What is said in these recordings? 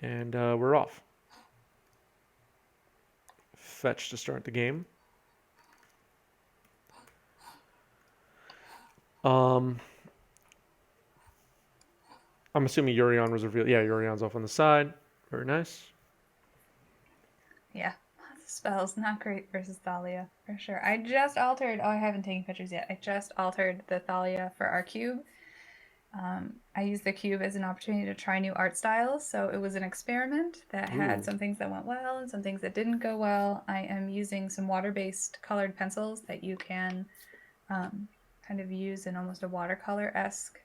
And we're off. Fetch to start the game. I'm assuming Yorion was revealed. Yeah, Yorion's off on the side. Very nice. Yeah. Lots of spells. Not great versus Thalia, for sure. I just altered... Oh, I haven't taken pictures yet. I just altered the Thalia for our cube. I used the cube as an opportunity to try new art styles, so it was an experiment that had Ooh. some things that went well and some things that didn't go well. I am using some water-based colored pencils that you can kind of use in almost a watercolor-esque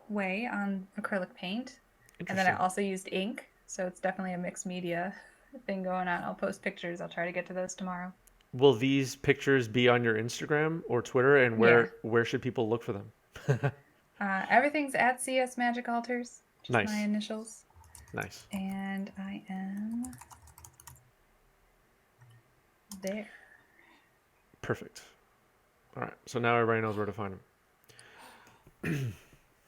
way on acrylic paint. And then I Interesting. also used ink, so it's definitely a mixed media thing going on. I'll post pictures. I'll try to get to those tomorrow. Will these pictures be on your Instagram or Twitter? And Yeah. where should people look for them? Everything's at CS Magic Altars, just my Nice. initials. Nice. And I am there. Perfect. All right. So now everybody knows where to find them.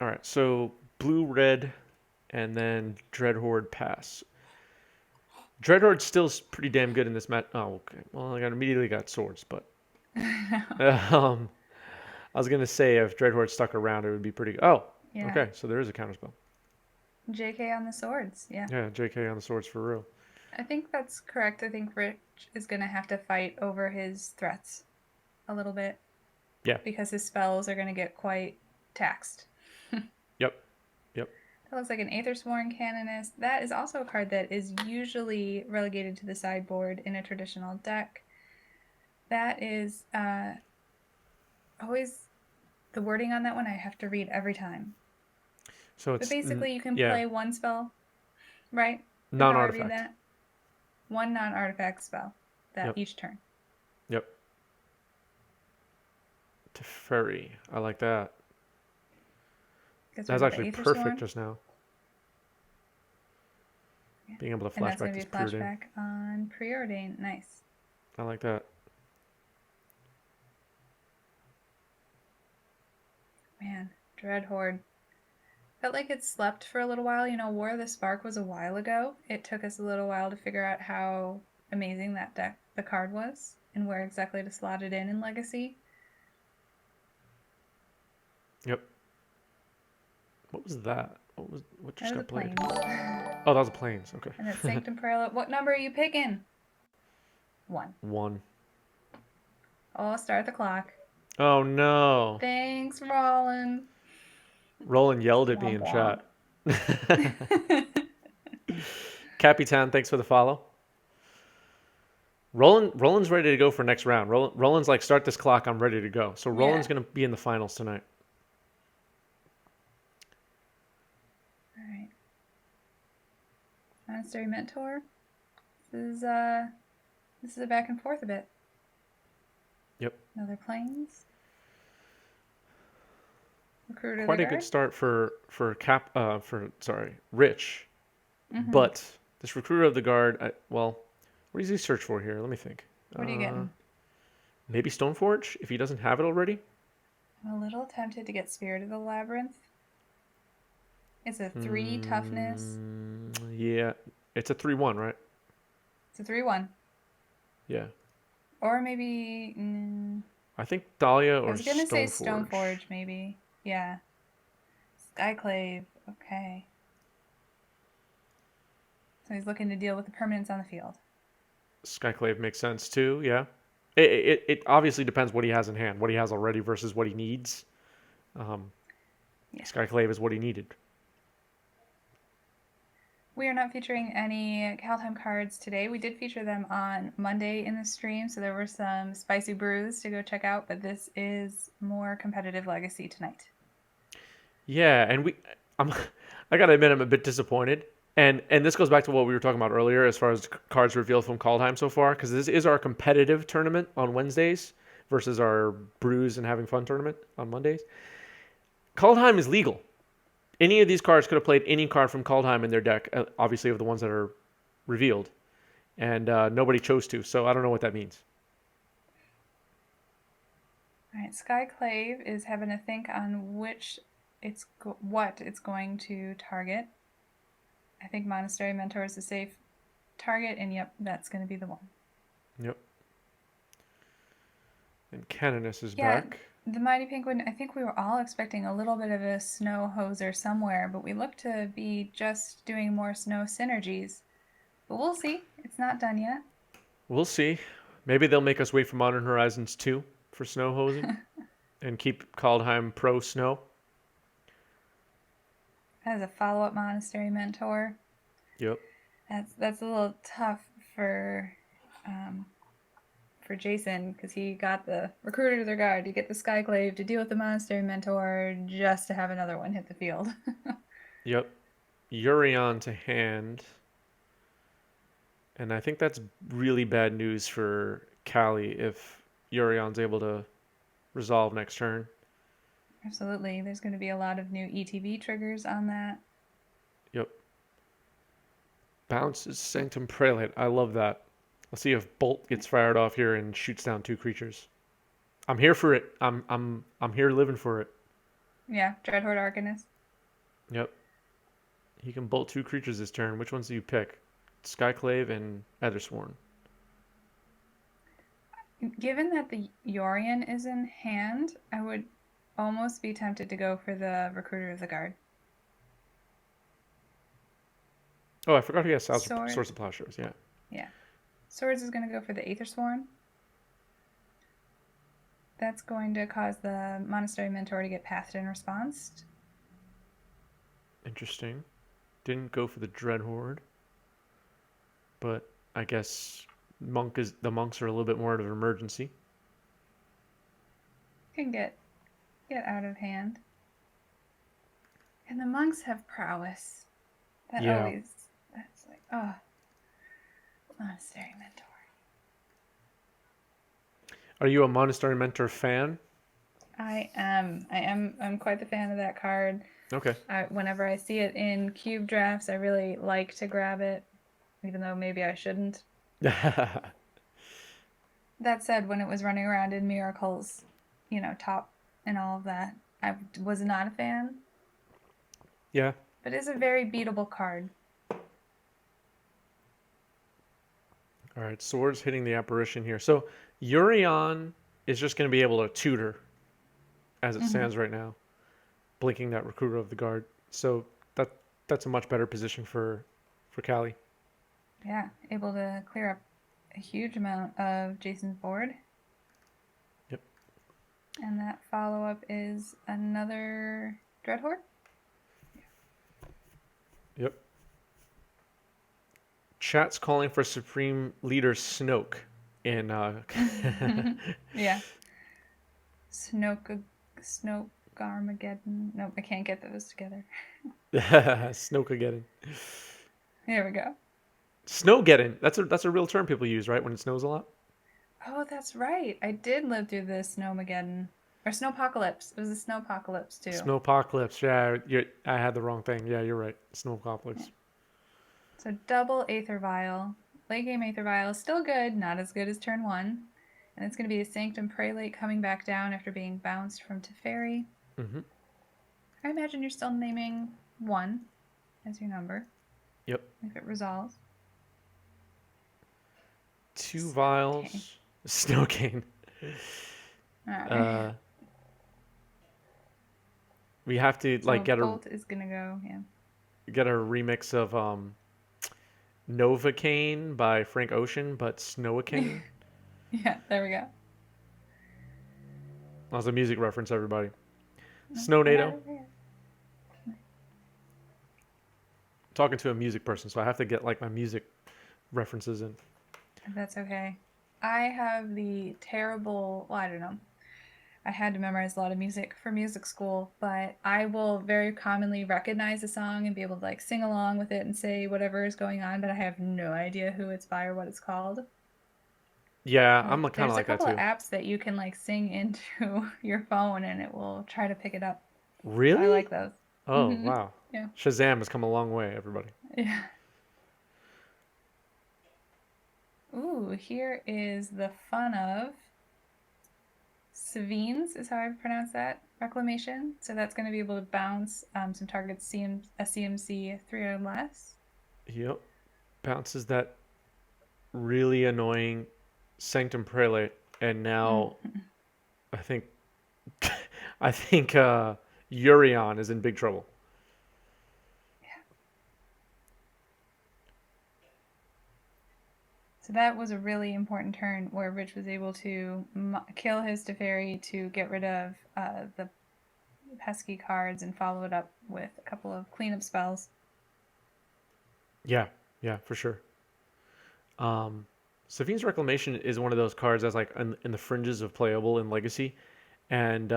All right. So blue, red, and then Dreadhorde pass. Dreadhorde's still pretty damn good in this match. Oh, okay. Well, immediately got swords, but um, I was gonna say if Dreadhorde stuck around, it would be pretty. Oh, Yeah. okay. So there is a counterspell. JK on the swords. Yeah. Yeah, JK on the swords for real. I think that's correct. I think Rich is going to have to fight over his threats a little bit Yeah. because his spells are going to get quite taxed. Yep. Yep. That looks like an Aethersworn Canonist. That is also a card that is usually relegated to the sideboard in a traditional deck. That is always the wording on that one I have to read every time. So But it's basically, you can yeah, play one spell, right? Is how I read non-artifact. that? One non-artifact spell that Yep. each turn. Yep. Teferi. I like that. Because That's we've got the actually perfect Aethersworn. just now. Yeah. Being able to And that's flashback going to this be preordain. flashback on preordain. Nice. I like that. Man, Dreadhorde. Felt like it slept for a little while. You know, War of the Spark was a while ago. It took us a little while to figure out how amazing that deck, the card was, and where exactly to slot it in Legacy. Yep. What was that? What That just was a got played? Plains. Oh, that was a planes. Okay. And it's Sanctum Perillo. What number are you picking? 1. One. Oh, start the clock. Oh no. Thanks, Rollin. Roland yelled at me Womp in chat. womp. Capitan, thanks for the follow. Roland's ready to go for next round. Roland's like, start this clock. I'm ready to go. So Yeah. Roland's gonna be in the finals tonight. All right. Monastery Mentor. This is a back and forth a bit. Yep. Another Plains. Recruiter Quite the a good guard. start for Rich. But this recruiter of the guard, what does he search for here? Let me think. What are you getting? Maybe Stoneforge if he doesn't have it already. I'm a little tempted to get Spirit of the Labyrinth. It's a 3 toughness. Yeah, it's a 3/1, right? It's a 3/1. Yeah. Or maybe... I think Dahlia I or was going to say Stoneforge. Stoneforge, maybe. Yeah. Skyclave. Okay. So he's looking to deal with the permanents on the field. Skyclave makes sense too. Yeah. It obviously depends what he has in hand, what he has already versus what he needs. Yeah. Skyclave is what he needed. We are not featuring any Kaldheim cards today. We did feature them on Monday in the stream, so there were some spicy brews to go check out, but this is more competitive Legacy tonight. Yeah, and I gotta admit I'm a bit disappointed, and this goes back to what we were talking about earlier as far as cards revealed from Kaldheim so far, because this is our competitive tournament on Wednesdays versus our brews and having fun tournament on Mondays. Kaldheim is legal. Any of these cards could have played any card from Kaldheim in their deck, obviously of the ones that are revealed, and nobody chose to. So I don't know what that means. All right, Skyclave is having to think on what it's going to target. I think Monastery Mentor is a safe target, and yep, that's going to be the one. Yep. And Canonist is Yeah, back. the Mighty Penguin, I think we were all expecting a little bit of a snow hoser somewhere, but we look to be just doing more snow synergies. But we'll see. It's not done yet. We'll see. Maybe they'll make us wait for Modern Horizons 2 for snow hosing and keep Kaldheim pro snow. As a follow-up Monastery Mentor, Yep. that's a little tough um, for Jason because he got the Recruiter to their guard to get the Skyclave to deal with the Monastery Mentor just to have another one hit the field. Yep. Yorion to hand. And I think that's really bad news for Cali if Yorion's able to resolve next turn. Absolutely. There's going to be a lot of new ETB triggers on that. Yep. Bounces Sanctum Prelate. I love that. Let's see if Bolt gets fired off here and shoots down 2 creatures. I'm here for it. I'm here living for it. Yeah, Dreadhorde Arcanist. Yep. He can bolt 2 creatures this turn. Which ones do you pick? Skyclave and Ethersworn. Given that the Yorion is in hand, I would almost be tempted to go for the Recruiter of the Guard. Oh, I forgot he has Swords Sword. of Plowshares. Yeah. Yeah. Swords is going to go for the Aethersworn. That's going to cause the Monastery Mentor to get passed in response. Interesting. Didn't go for the Dreadhorde. But I guess the monks are a little bit more of an emergency. Can get out of hand. And the monks have prowess. That's like, oh, Monastery Mentor. Are you a Monastery Mentor fan? I am. I'm quite the fan of that card. Okay. Whenever I see it in cube drafts, I really like to grab it, even though maybe I shouldn't. That said, when it was running around in Miracles, top and all of that, I was not a fan. Yeah. But it's a very beatable card. All right, Swords hitting the apparition here. So Yorion is just going to be able to tutor as it stands right now, blinking that Recruiter of the Guard. So that's a much better position for Cali. Yeah, able to clear up a huge amount of Jason's board. Yep. And that follow-up is another Dreadhorde? Yep. Chat's calling for Supreme Leader Snoke in Yeah. Snoke Armageddon. Nope, I can't get those together. Snokeageddon. There we go. Snowgeddon. That's a real term people use, right? When it snows a lot. Oh, that's right. I did live through the Snowmageddon. Or Snowpocalypse. It was a Snowpocalypse, too. Snowpocalypse. Yeah, I had the wrong thing. Yeah, you're right. Snowpocalypse. Yeah. So double Aether Vial. Late game Aether Vial is still good, not as good as turn 1. And it's going to be a Sanctum Prelate coming back down after being bounced from Teferi. Mm-hmm. I imagine you're still naming 1 as your number. Yep. If it resolves. 2 vials. Snow Cane. Right. We have to so get Bolt is gonna go, get a remix of Novocaine by Frank Ocean, but Snowacane. Yeah, there we go. That was a music reference, everybody. Snownado. Talking to a music person, so I have to get my music references in. That's okay. I have the terrible, I don't know. I had to memorize a lot of music for music school, but I will very commonly recognize a song and be able to sing along with it and say whatever is going on, but I have no idea who it's by or what it's called. Yeah, I'm kind of like that too. There's a couple of apps that you can sing into your phone and it will try to pick it up. Really? I like those. Oh, wow. Yeah. Shazam has come a long way, everybody. Yeah. Ooh, here is the fun of Savines is how I pronounce that. Reclamation. So that's going to be able to bounce some targets a CMC 3 or less. Yep. Bounces that really annoying Sanctum Prelate, and now Mm. I think I think Yorion is in big trouble. So that was a really important turn where Rich was able to kill his Teferi to get rid of the pesky cards and follow it up with a couple of cleanup spells. Yeah, yeah, for sure. Safine's Reclamation is one of those cards that's like in the fringes of playable in Legacy, and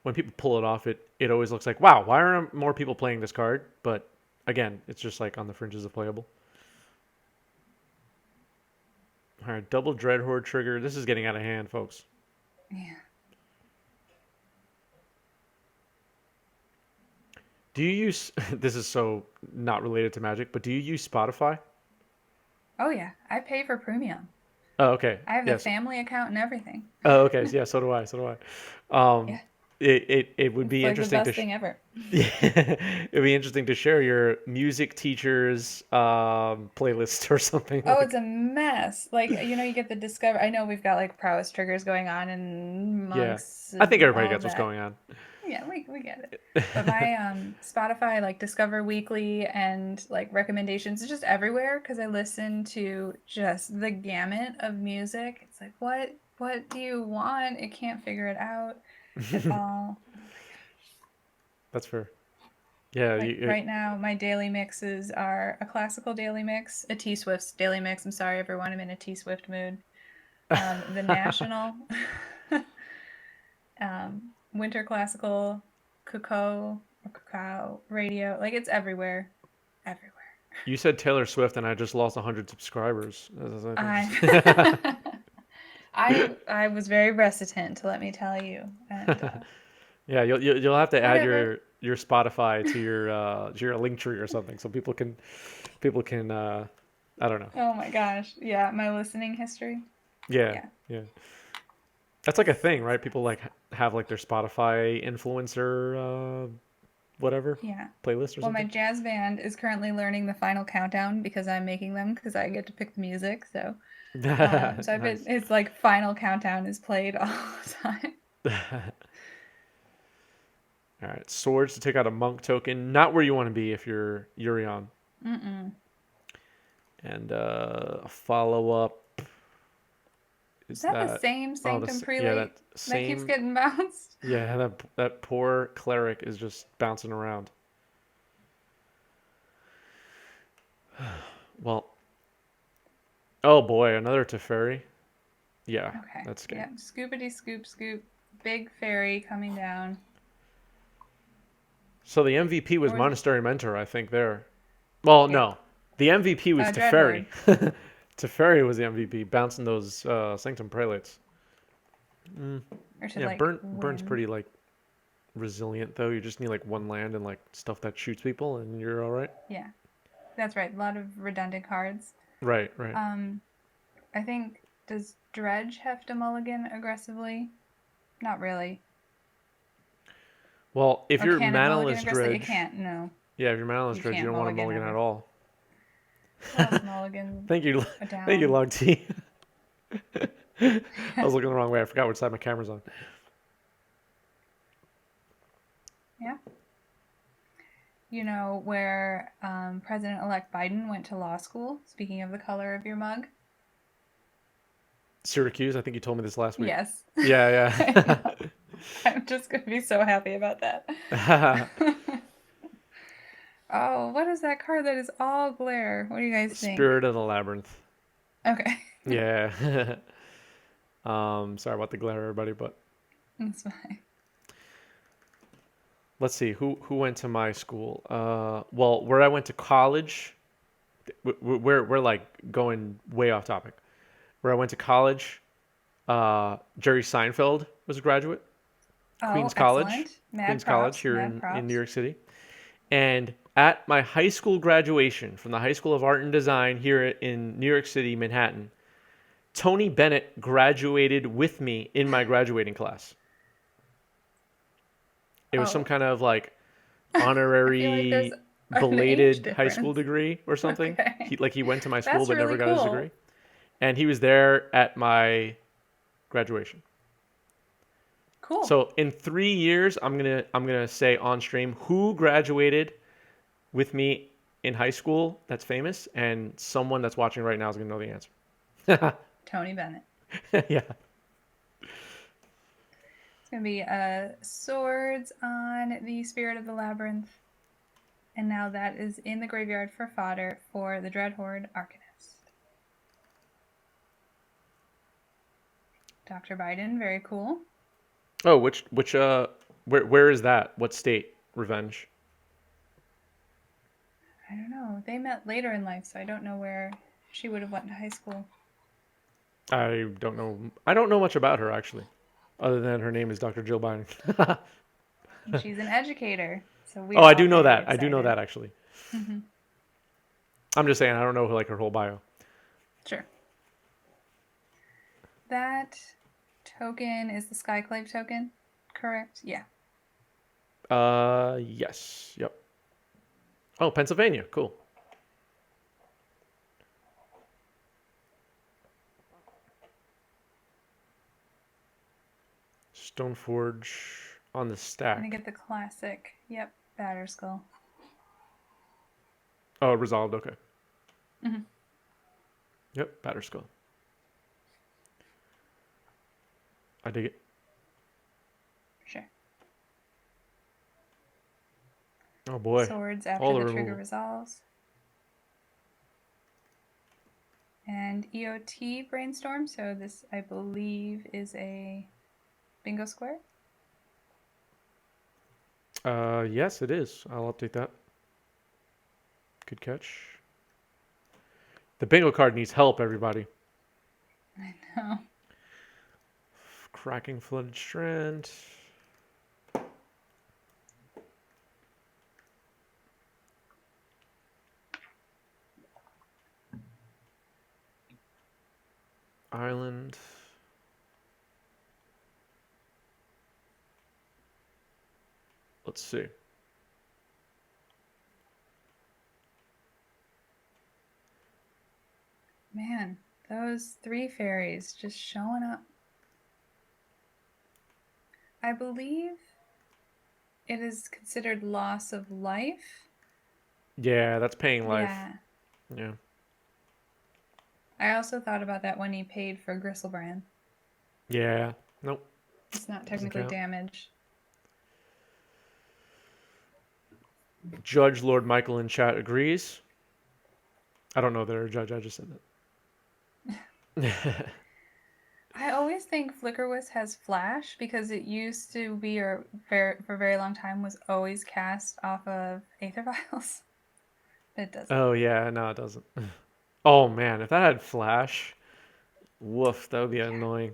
when people pull it off, it always looks like, wow, why aren't more people playing this card? But again, it's just like on the fringes of playable. All right, double Dreadhorde trigger. This is getting out of hand, folks. Yeah. Do you use this is so not related to Magic, but do you use Spotify? Oh yeah, I pay for premium. Oh, okay. I have the Yes. family account and everything. Oh, okay. Yeah, so do I. So do I. Yeah, It would it's be like the interesting to best thing ever. yeah, it'd be interesting to share your music teacher's playlist or something Oh, like. it's a mess. Like, you get the discover. I know we've got like prowess triggers going on and Yeah, monks I think and everybody all of gets what's that. going on. Yeah, we get it. But my Spotify like Discover Weekly and like recommendations is just everywhere because I listen to just the gamut of music. It's like what do you want? It can't figure it out at all. That's fair. Yeah, Like right now, my daily mixes are a classical daily mix, a T Swift's daily mix. I'm sorry, everyone, I'm in a T Swift mood. The National, Winter Classical, Cacao Radio. Like it's everywhere, everywhere. you said Taylor Swift, and I just lost 100 subscribers. I I was very reticent, let me tell you, and Yeah, you'll have to add whatever. your Spotify to your link tree or something, so people can I don't know. Oh my gosh, yeah, my listening history. Yeah, Yeah, yeah. That's like a thing, right? People like have like their Spotify influencer whatever yeah. playlist or Well, my something. jazz band is currently learning the final countdown because I'm making them because I get to pick the music. So I've been Nice. it's like final countdown is played all the time. All right, swords to take out a monk token, not where you want to be if you're Yurion. Mm-mm. And a follow up Is is that the that same oh Sanctum yeah, Prelate that that keeps same getting bounced? yeah, that poor cleric is just bouncing around. Well, oh boy, another Teferi. Yeah, Okay. that's scary. Yeah. Scoopity scoop scoop. Big fairy coming down. So the MVP was Or was it? Monastery Mentor, I think there. Well, Yep. no. The MVP was Teferi. Dreadhorde. Teferi was the MVP, bouncing those Sanctum Prelates. Mm, Or to yeah, like Burn's win. pretty like resilient though. You just need like one land and like stuff that shoots people, and you're all right. Yeah. That's right. A lot of redundant cards. Right, right. Um, I think does Dredge have to mulligan aggressively? Not really. Well, if Or you're can it mulligan manaless aggressively? It dredge, can't. No, yeah, if you're manaless you dredge, you can't don't want to mulligan mulligan at ever. all. What else mulligan Thank you, a thank you, down? Log T. I was looking the wrong way. I forgot which side my camera's on. Yeah. You know where President-elect Biden went to law school? Speaking of the color of your mug. Syracuse. I think you told me this last week. Yes. I Yeah, know. I'm just gonna be so happy about that. yeah. Oh, what is that card that is all glare? What do you guys think? Spirit of the Labyrinth. Okay. Yeah. Sorry about the glare, everybody, but That's fine. let's see who went to my school. Well, where I went to college, we're like going way off topic. Where I went to college, Jerry Seinfeld was a graduate, Oh, Queens College, excellent. Mad Queens College props. here Mad in New props. York City. And at my high school graduation from the High School of Art and Design here in New York City, Manhattan, Tony Bennett graduated with me in my graduating class. It was some Oh, kind of like I feel like there's honorary. An age belated high school difference. degree or something. Okay. He went to my school That's but never really got his cool. degree, and he was there at my graduation. Cool. So in 3 years, I'm gonna say on stream who graduated with me in high school that's famous, and someone that's watching right now is gonna know the answer. Tony Bennett. Yeah. It's going to be swords on the Spirit of the Labyrinth. And now that is in the graveyard for fodder for the Dreadhorde Arcanist. Dr. Biden, very cool. Oh, where is that? What state? Revenge. I don't know. They met later in life, so I don't know where she would have went to high school. I don't know. I don't know much about her actually, other than her name is Dr. Jill Biden. And she's an educator, so we Oh, are I all do know very that. I do know excited. that actually. Mm-hmm. I'm just saying I don't know like her whole bio. Sure. That token is the Skyclave token, correct? Yeah. Yes. Yep. Oh, Pennsylvania. Cool. Stoneforge on the I'm gonna stack. get the classic. Yep, Batterskull. Oh, resolved. Okay. Mm-hmm. Yep. Batterskull. I dig it. Sure. Oh boy. Swords All after the the trigger removal. resolves. And EOT Brainstorm, so this I believe is a bingo square. Yes, it is. I'll update that. Good catch. The bingo card needs help, everybody. I know. Cracking Flooded Strand. Island. Let's see. Man, those 3 fairies just showing up. I believe it is considered loss of life. Yeah, that's paying life. Yeah. Yeah. I also thought about that when he paid for Gristlebrand. Yeah. Nope. It's not Doesn't technically count. damage. Judge Lord Michael in chat agrees. I don't know that they're a judge. I just said that. I always think Flickerwiz has flash because it used to be, or for a very long time, was always cast off of Aether Vials. But it doesn't. Oh yeah, no, it doesn't. Oh man, if that had flash, woof, that would be annoying.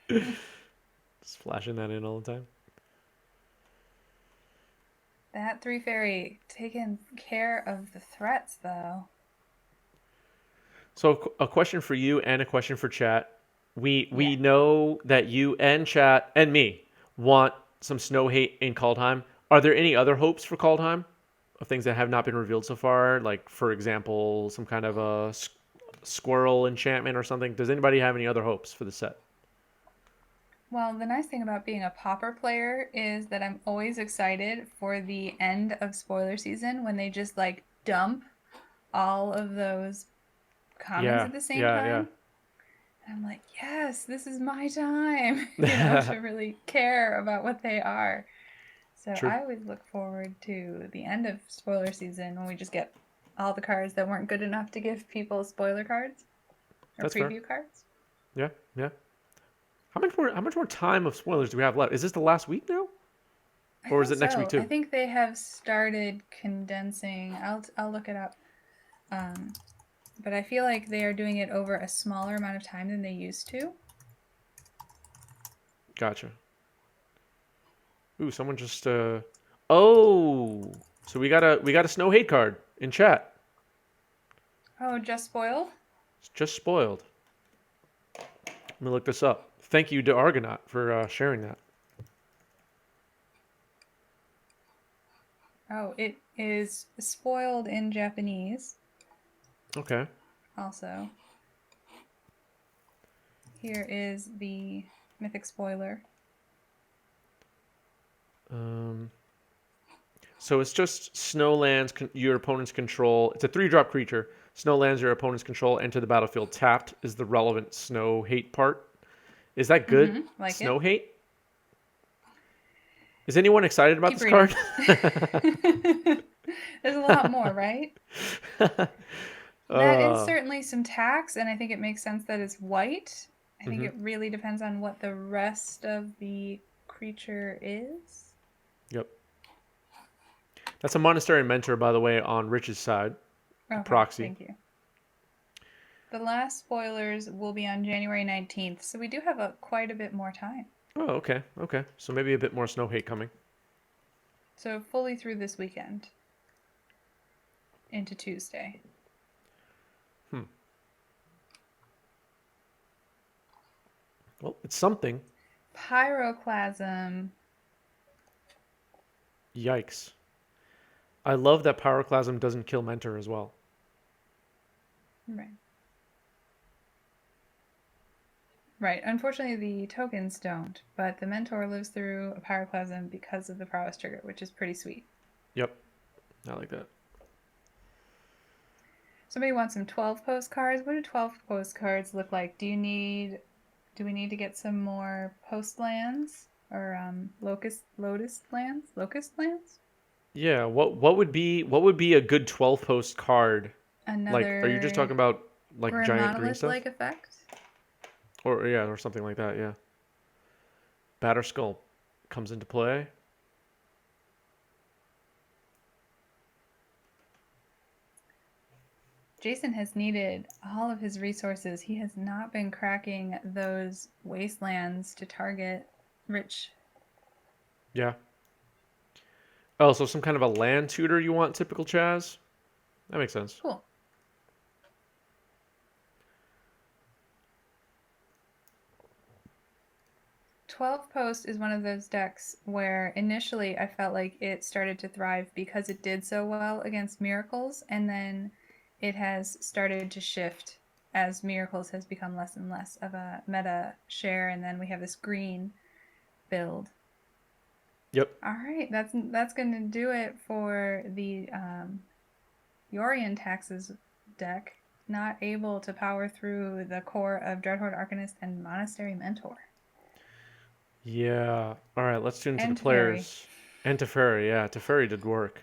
Just flashing that in all the time. That 3 fairy taking care of the threats, though. So a question for you and a question for chat. We Yeah. know that you and chat and me want some snow hate in Kaldheim. Are there any other hopes for Kaldheim of things that have not been revealed so far? Like for example, some kind of a squirrel enchantment or something. Does anybody have any other hopes for the set? Well, the nice thing about being a Pauper player is that I'm always excited for the end of spoiler season when they just like dump all of those commons Yeah, at the same yeah, time. And I'm like, yes, this is my time, yeah. to really care about what they are. So True. I always look forward to the end of spoiler season when we just get all the cards that weren't good enough to give people spoiler cards or That's fair. preview cards. Yeah, yeah. How much more time of spoilers do we have left? Is this the last week now? I Or is think it next week so. I too? think they have started condensing. I'll look it up. But I feel like they are doing it over a smaller amount of time than they used to. Gotcha. Ooh, someone just oh. So we got a snow hate card in chat. Oh, just spoiled? It's just spoiled. Let me look this up. Thank you to Argonaut for sharing that. Oh, it is spoiled in Japanese. Okay. Also, here is the mythic spoiler. So it's just snow lands your opponent's control. It's a 3-drop creature. Snow lands your opponent's control enter the battlefield tapped is the relevant snow hate part. Is that good? Like Snow it. hate? Is anyone excited about Keep this reading. card? There's a lot more, right? That is certainly some tax, and I think it makes sense that it's white. I think it really depends on what the rest of the creature is. Yep. That's a Monastery Mentor, by the way, on Rich's side. Okay, Proxy. thank you. The last spoilers will be on January 19th, so we do have quite a bit more time. Oh, okay. Okay. So maybe a bit more snow hate coming. So fully through this weekend into Tuesday. Well, it's something. Pyroclasm. Yikes. I love that Pyroclasm doesn't kill Mentor as well. Right. Right. Unfortunately, the tokens don't, but the mentor lives through a pyroclasm because of the prowess trigger, which is pretty sweet. Yep. I like that. Somebody wants some 12 postcards. What do 12 postcards look like? Do we need to get some more post lands or locust lands? Yeah, what would be a good 12 post card? Like, are you just Another talking about like Grim giant green Monolith stuff? like effect. Or yeah, or something like that, yeah. Batter Skull comes into play. Jason has needed all of his resources. He has not been cracking those wastelands to target Rich. Yeah. Oh, so some kind of a land tutor you want, typical Chaz? That makes sense. Cool. "12 Post" is one of those decks where initially I felt like it started to thrive because it did so well against Miracles, and then it has started to shift as Miracles has become less and less of a meta share, and then we have this green build. Yep. All right, that's going to do it for the Yorion Taxes deck. Not able to power through the core of Dreadhorde, Arcanist, and Monastery Mentor. Yeah. All right, let's tune into the And Teferi. players. And Teferi, yeah. Teferi did work.